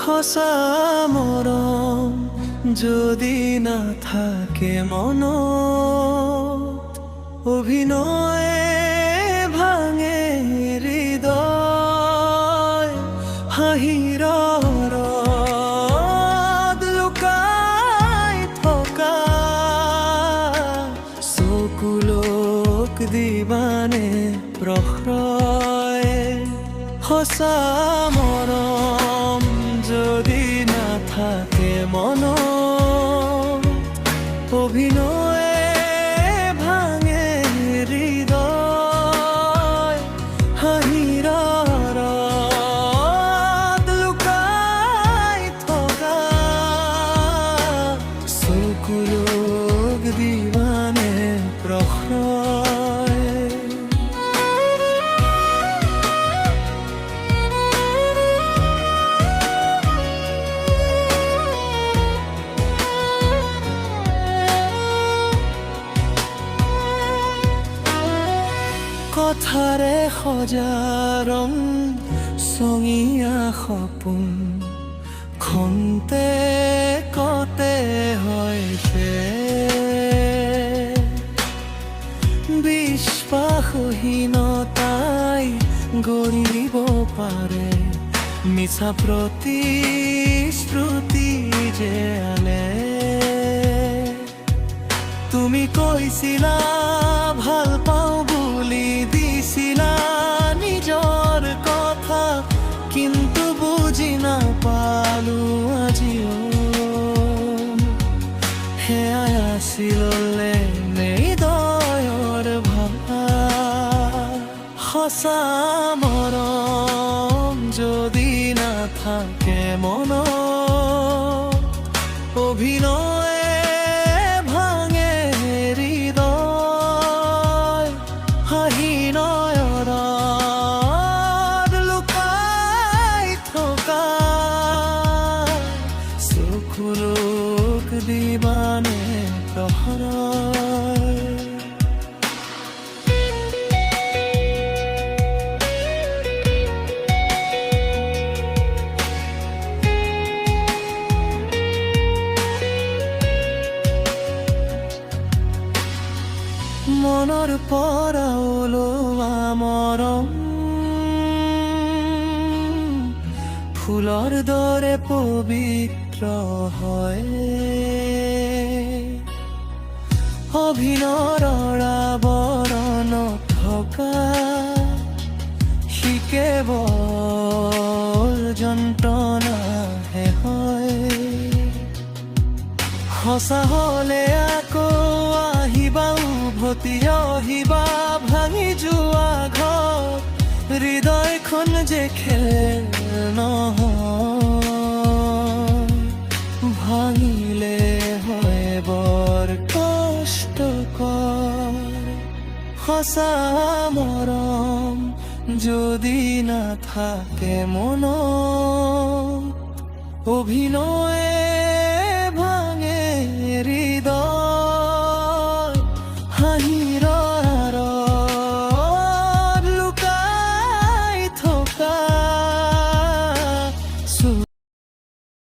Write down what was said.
সঁচা মৰম যদি নাথাকে মনত, অভিনয়ে ভাঙে হৃদয়। হাঁহিৰ আঁৰত লুকাই থকা চকুলোক দিবানে প্ৰশ্ৰয়। সঁচা মৰম যদি নাথাকে মনত, অভিনয়ে ভাঙে হৃদয়। হাঁহিৰ আঁৰত লুকাই থকা চকুলোক দিবানে প্ৰশ্ৰয়। কথাৰে সজা ৰং চঙীয়া সপোন, খন্তে কতে হৈছে বিশ্বাসহীনতাই গঢ়িব পাৰে মিছা প্ৰতিশ্ৰুতি যে আনে। তুমি কৈছিলা ভাল পাওঁ বুলি, দিছিলা নিজৰ কথা, কিন্তু বুজি নাপালো আজিও সেয়াই আছিল হৃদয়ৰ ভাষা। সঁচা মৰম যদি নাথাকে মনত, অভিনয়ে ভাঙে হৃদয়। হাঁহিৰ আঁৰত লুকাই থকা চকুলোক দিবানে প্ৰশ্ৰয়। মনৰ পৰা ওলোৱা মৰম ফুলৰ দৰে পবিত্ৰ হয়। অভিনয়ৰ আৱৰণ থকা সি কেৱল যন্ত্ৰণাহে হয়। সঁচা হলে আকৌ আহিবা, উভতি আহিবা ভাঙি যোৱা ঘৰ। হৃদয়খন যে খেল নহয়, ভাঙিলে হয় বৰ কষ্টকৰ। সঁচা মৰম যদি নাথাকে মনত, অভিনয়